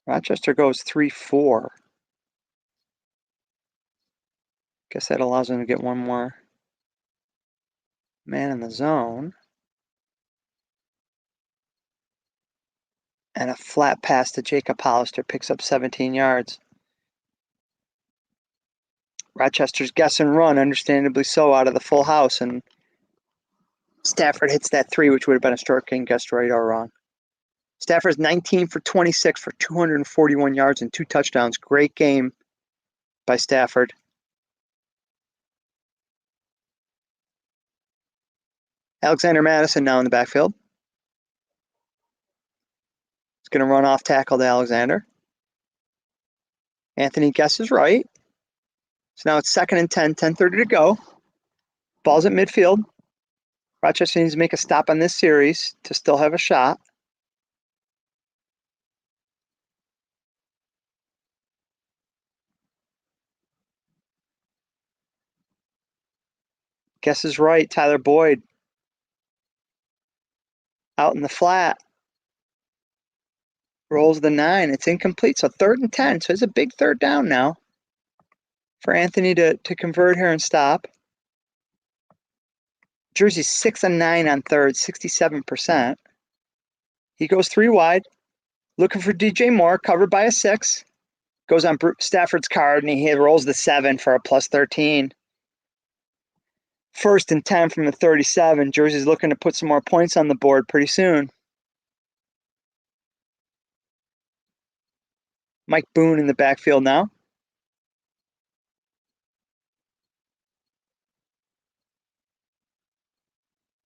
Rochester goes 3-4. Guess that allows them to get one more man in the zone. And a flat pass to Jacob Hollister picks up 17 yards. Rochester's guess and run, understandably so, out of the full house, and Stafford hits that 3, which would have been a short game, guessed right or wrong. Stafford's 19 for 26 for 241 yards and 2 touchdowns. Great game by Stafford. Alexander Madison now in the backfield. He's going to run off tackle to Alexander. Anthony guesses right. So now it's 2nd and 10, 10:30 to go. Ball's at midfield. Rochester needs to make a stop on this series to still have a shot. Guesses right, Tyler Boyd. out in the flat. Rolls the 9. It's incomplete, so 3rd and 10. So it's a big third down now for Anthony to convert here and stop. Jersey's 6 and 9 on third, 67%. He goes 3 wide, looking for DJ Moore, covered by a 6. Goes on Stafford's card, and he rolls the 7 for a plus 13. 1st and 10 from the 37. Jersey's looking to put some more points on the board pretty soon. Mike Boone in the backfield now.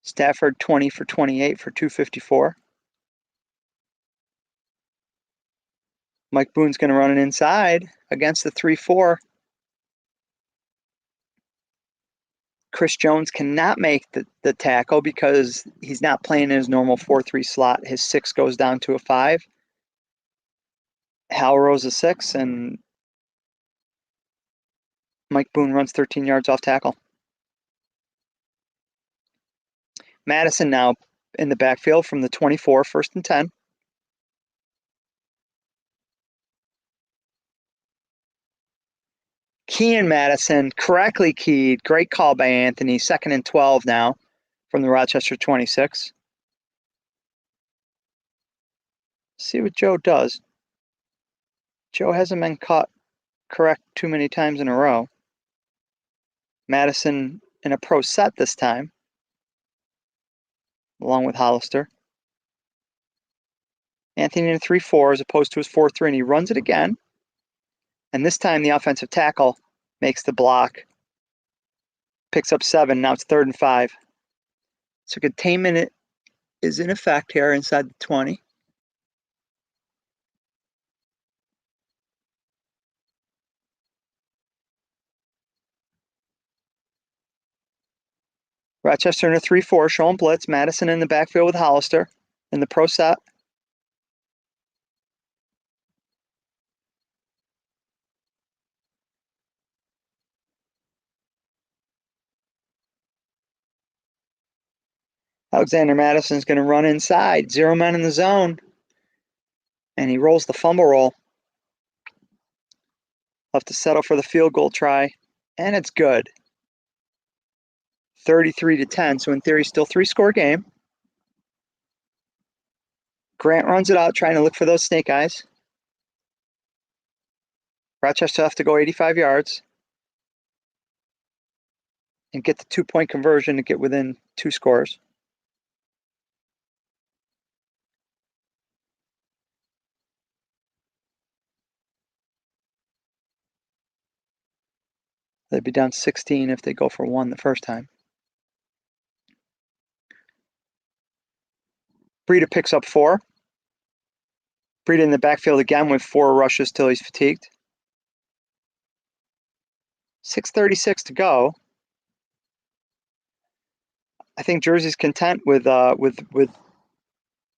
Stafford 20 for 28 for 254. Mike Boone's going to run it inside against the 3-4. Chris Jones cannot make the tackle because he's not playing in his normal 4-3 slot. His 6 goes down to a 5. Hal Rose a 6, and Mike Boone runs 13 yards off tackle. Madison now in the backfield from the 24, 1st and 10. Kean Madison correctly keyed. Great call by Anthony. 2nd and 12 now from the Rochester 26. See what Joe does. Joe hasn't been caught correct too many times in a row. Madison in a pro set this time, along with Hollister. Anthony in a 3-4 as opposed to his 4-3, and he runs it again. And this time the offensive tackle makes the block. Picks up 7. Now it's 3rd and 5. So containment is in effect here inside the 20. Rochester in a 3-4, showing blitz. Madison in the backfield with Hollister in the pro set. Alexander Madison's going to run inside. 0 men in the zone. And he rolls the fumble roll. Left to settle for the field goal try. And it's good. 33-10. So in theory, still 3-score game. Grant runs it out, trying to look for those snake eyes. Rochester have to go 85 yards and get the 2-point conversion to get within 2 scores. They'd be down 16 if they go for 1 the first time. Breida picks up 4. Breida in the backfield again with 4 rushes till he's fatigued. 6:36 to go. I think Jersey's content with the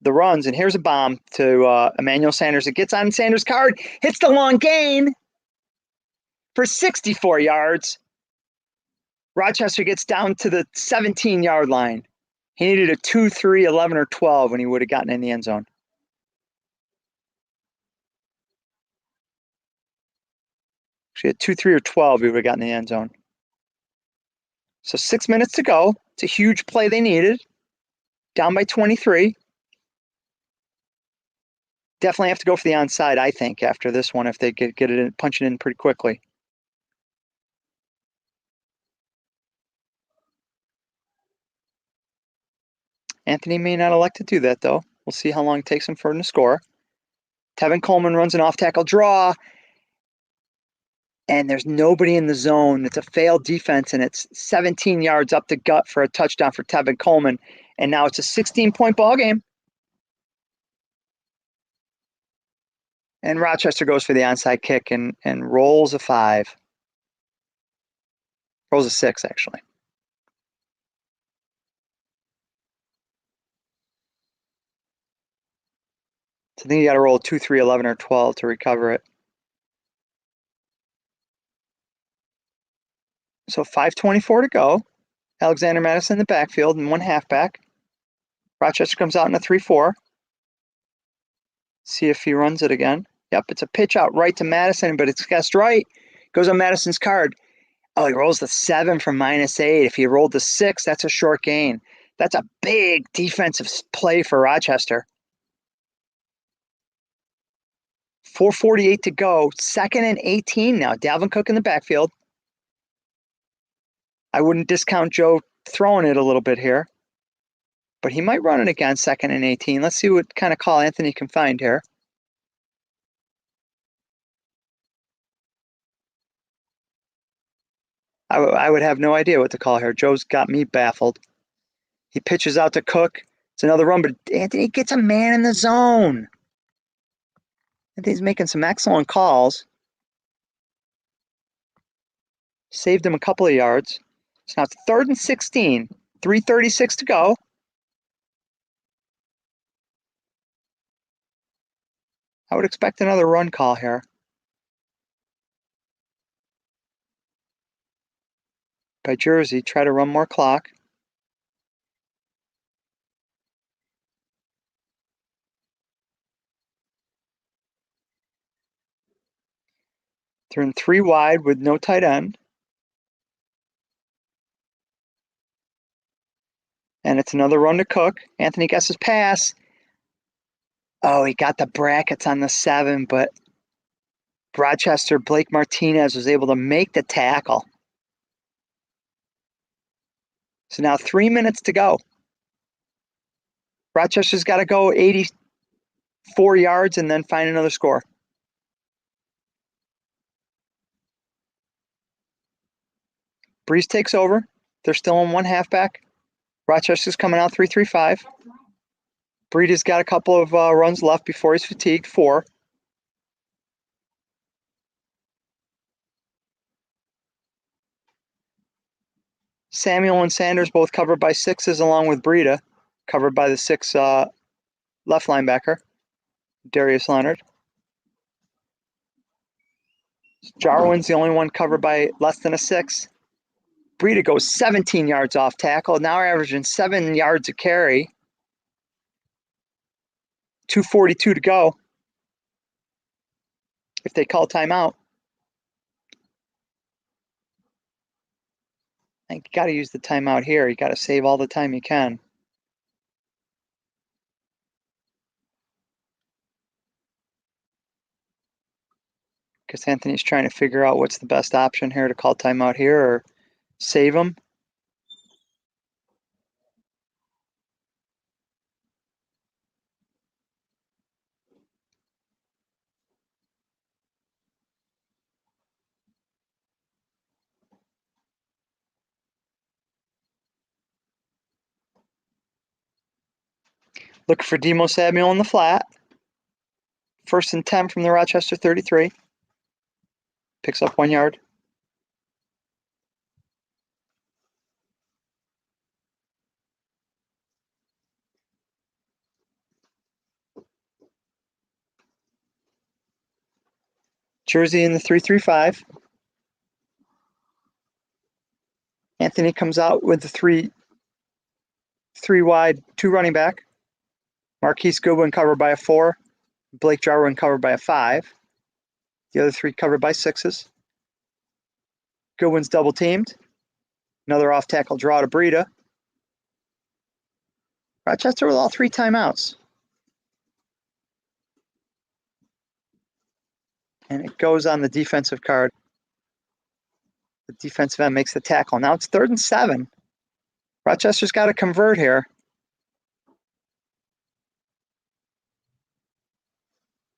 runs, and here's a bomb to Emmanuel Sanders. It gets on Sanders' card, hits the long gain for 64 yards. Rochester gets down to the 17-yard line. He needed a 2, 3, 11, or 12 when he would have gotten in the end zone. Actually, a 2, 3, or 12, he would have gotten in the end zone. So 6 minutes to go. It's a huge play they needed. Down by 23. Definitely have to go for the onside, I think, after this one if they get it in, punch it in pretty quickly. Anthony may not elect to do that, though. We'll see how long it takes him for him to score. Tevin Coleman runs an off-tackle draw, and there's nobody in the zone. It's a failed defense, and it's 17 yards up the gut for a touchdown for Tevin Coleman, and now it's a 16-point ball game. And Rochester goes for the onside kick and rolls a 5. Rolls a 6, actually. So I think you got to roll 2, 3, 11, or 12 to recover it. So 5:24 to go. Alexander Madison in the backfield and 1 halfback. Rochester comes out in a 3-4. See if he runs it again. Yep, it's a pitch out right to Madison, but it's guessed right. Goes on Madison's card. Oh, he rolls the 7 from -8. If he rolled the 6, that's a short gain. That's a big defensive play for Rochester. 4:48 to go. 2nd and 18 now. Dalvin Cook in the backfield. I wouldn't discount Joe throwing it a little bit here, but he might run it again 2nd and 18. Let's see what kind of call Anthony can find here. I would have no idea what to call here. Joe's got me baffled. He pitches out to Cook. It's another run, but Anthony gets a man in the zone. Anthony's making some excellent calls. Saved him a couple of yards. So now it's 3rd and 16. 3:36 to go. I would expect another run call here. By Jersey, try to run more clock. They're in 3 wide with no tight end. And it's another run to Cook. Anthony gets his pass. Oh, he got the brackets on the 7, but Rochester, Blake Martinez was able to make the tackle. So now 3 minutes to go. Rochester's got to go 84 yards and then find another score. Breeze takes over. They're still on 1 halfback. Rochester's coming out 3-3-5. Breida's got a couple of runs left before he's fatigued. 4. Samuel and Sanders both covered by 6s along with Breida, covered by the 6 left linebacker, Darius Leonard. Jarwin's the only one covered by less than a 6. Breida goes 17 yards off tackle. Now we're averaging 7 yards a carry. 2:42 to go. If they call timeout, I think you got to use the timeout here. You got to save all the time you can. Because Anthony's trying to figure out what's the best option here to call timeout here or save them. Look for Demo Samuel in the flat. 1st and 10 from the Rochester 33. Picks up 1 yard. Jersey in the 3-3-5. Anthony comes out with the 3 wide, 2 running back. Marquise Goodwin covered by a 4. Blake Jarwin covered by a 5. The other 3 covered by 6s. Goodwin's double teamed. Another off tackle draw to Breida. Rochester with all 3 timeouts. And it goes on the defensive card. The defensive end makes the tackle. Now it's 3rd and 7. Rochester's got to convert here.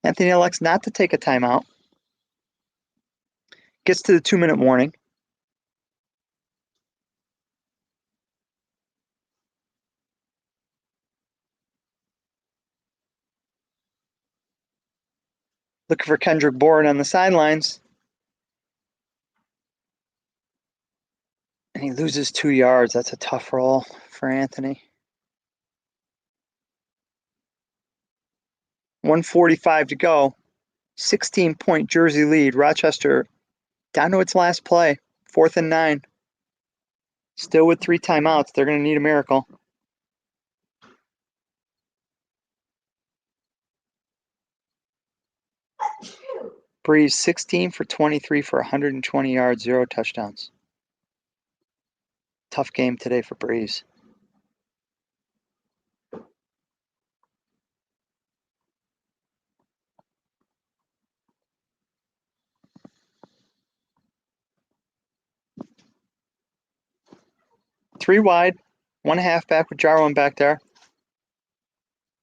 Anthony elects not to take a timeout. Gets to the 2-minute warning. Looking for Kendrick Bourne on the sidelines. And he loses 2 yards. That's a tough roll for Anthony. 1:45 to go. 16-point Jersey lead. Rochester down to its last play. 4th and 9. Still with 3 timeouts. They're going to need a miracle. Breeze 16 for 23 for 120 yards, 0 touchdowns. Tough game today for Breeze. Three wide, one halfback with Jarwin back there.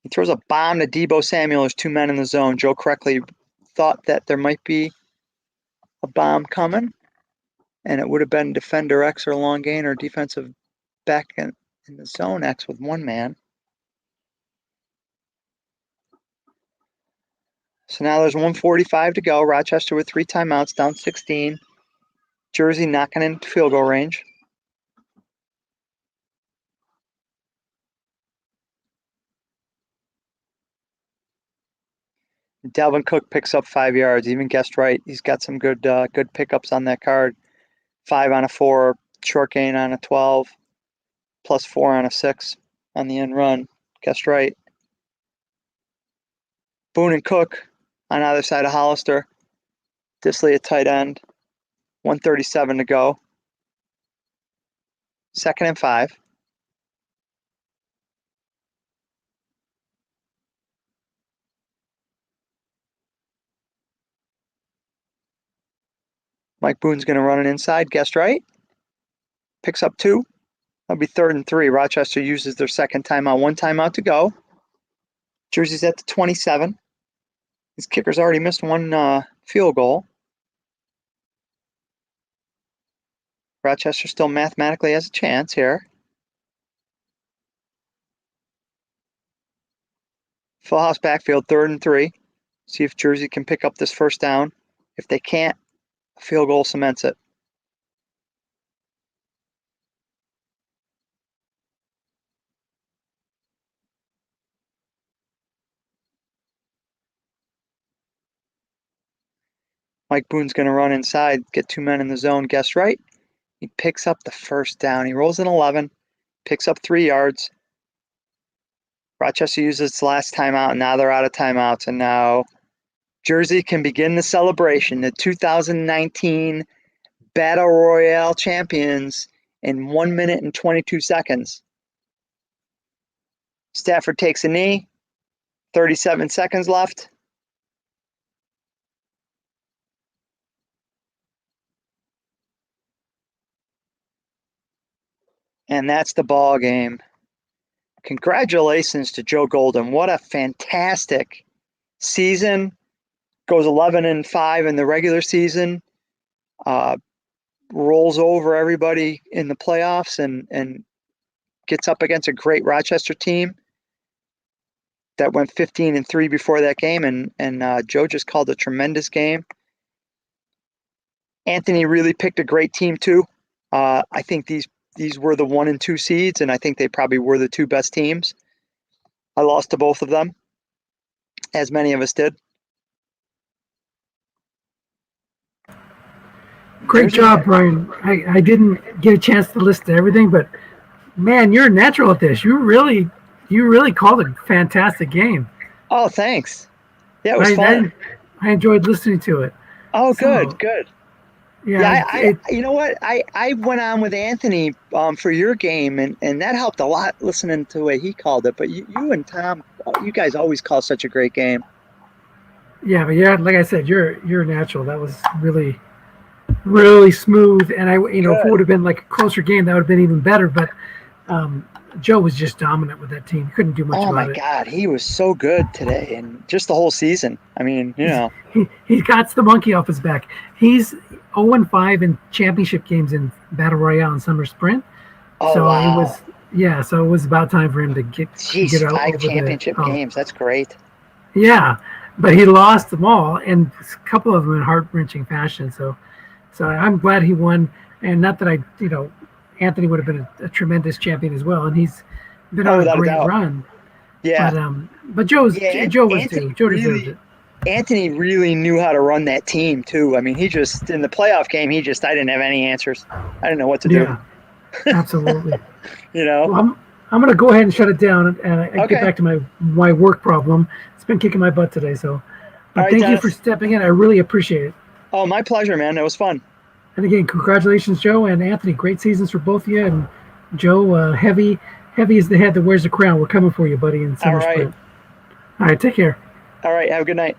He throws a bomb to Deebo Samuel. There's two men in the zone. Joe correctly thought that there might be a bomb coming, and it would have been defender X or long gain or defensive back in the zone X with one man. So now there's 1:45 to go. Rochester with 3 timeouts, down 16. Jersey knocking into field goal range. Dalvin Cook picks up 5 yards. Even guessed right. He's got some good pickups on that card. 5 on a 4, short gain on a 12, plus 4 on a 6 on the end run. Guessed right. Boone and Cook on either side of Hollister. Disley at tight end. 1:37 to go. 2nd and 5. Mike Boone's going to run it inside. Guessed right. Picks up 2. That'll be 3rd and 3. Rochester uses their second timeout. 1 timeout to go. Jersey's at the 27. His kicker's already missed 1 field goal. Rochester still mathematically has a chance here. Full house backfield, 3rd and 3. See if Jersey can pick up this first down. If they can't, a field goal cements it. Mike Boone's going to run inside, get 2 men in the zone. Guess right. He picks up the first down. He rolls an 11, picks up 3 yards. Rochester uses its last timeout, and now they're out of timeouts. And now Jersey can begin the celebration. The 2019 Battle Royale champions in 1 minute and 22 seconds. Stafford takes a knee. 37 seconds left. And that's the ball game. Congratulations to Joe Golden. What a fantastic season. Goes 11-5 in the regular season. Rolls over everybody in the playoffs and gets up against a great Rochester team that went 15-3 before that game. And Joe just called a tremendous game. Anthony really picked a great team too. I think these were the 1 and 2 seeds, and I think they probably were the 2 best teams. I lost to both of them, as many of us did. Great job, Brian. I didn't get a chance to listen to everything, but man, you're a natural at this. You really called a fantastic game. Oh, thanks. Yeah, it was fun. I enjoyed listening to it. Oh, good. Yeah, you know what? I went on with Anthony for your game, and that helped a lot listening to the way he called it. But you and Tom, you guys always call such a great game. Yeah, but yeah, like I said, you're natural. That was really, really smooth. And if it would have been like a closer game, that would have been even better. But Joe was just dominant with that team. He couldn't do much about it. Oh my God, he was so good today, and just the whole season. I mean, he got the monkey off his back. He's 0-5 in championship games in Battle Royale and Summer Sprint. Oh, so wow. So it was about time for him to get out 5 championship games. That's great. Yeah, but he lost them all, and a couple of them in heart-wrenching fashion. So I'm glad he won, and not that Anthony would have been a tremendous champion as well, and he's been on a great run. Yeah. But Joe was too. Joe deserved it. Anthony really knew how to run that team too. I mean, he just in the playoff game, I didn't have any answers. I didn't know what to do. Yeah, absolutely. Well, I'm going to go ahead and shut it down and get back to my work problem. It's been kicking my butt today, so All But right, thank you for Dennis. stepping in. I really appreciate it. Oh, my pleasure, man. That was fun. And again, congratulations, Joe and Anthony. Great seasons for both of you. And Joe, heavy is the head that wears the crown. We're coming for you, buddy, in All summer right. sprint. All right, take care. All right. Have a good night.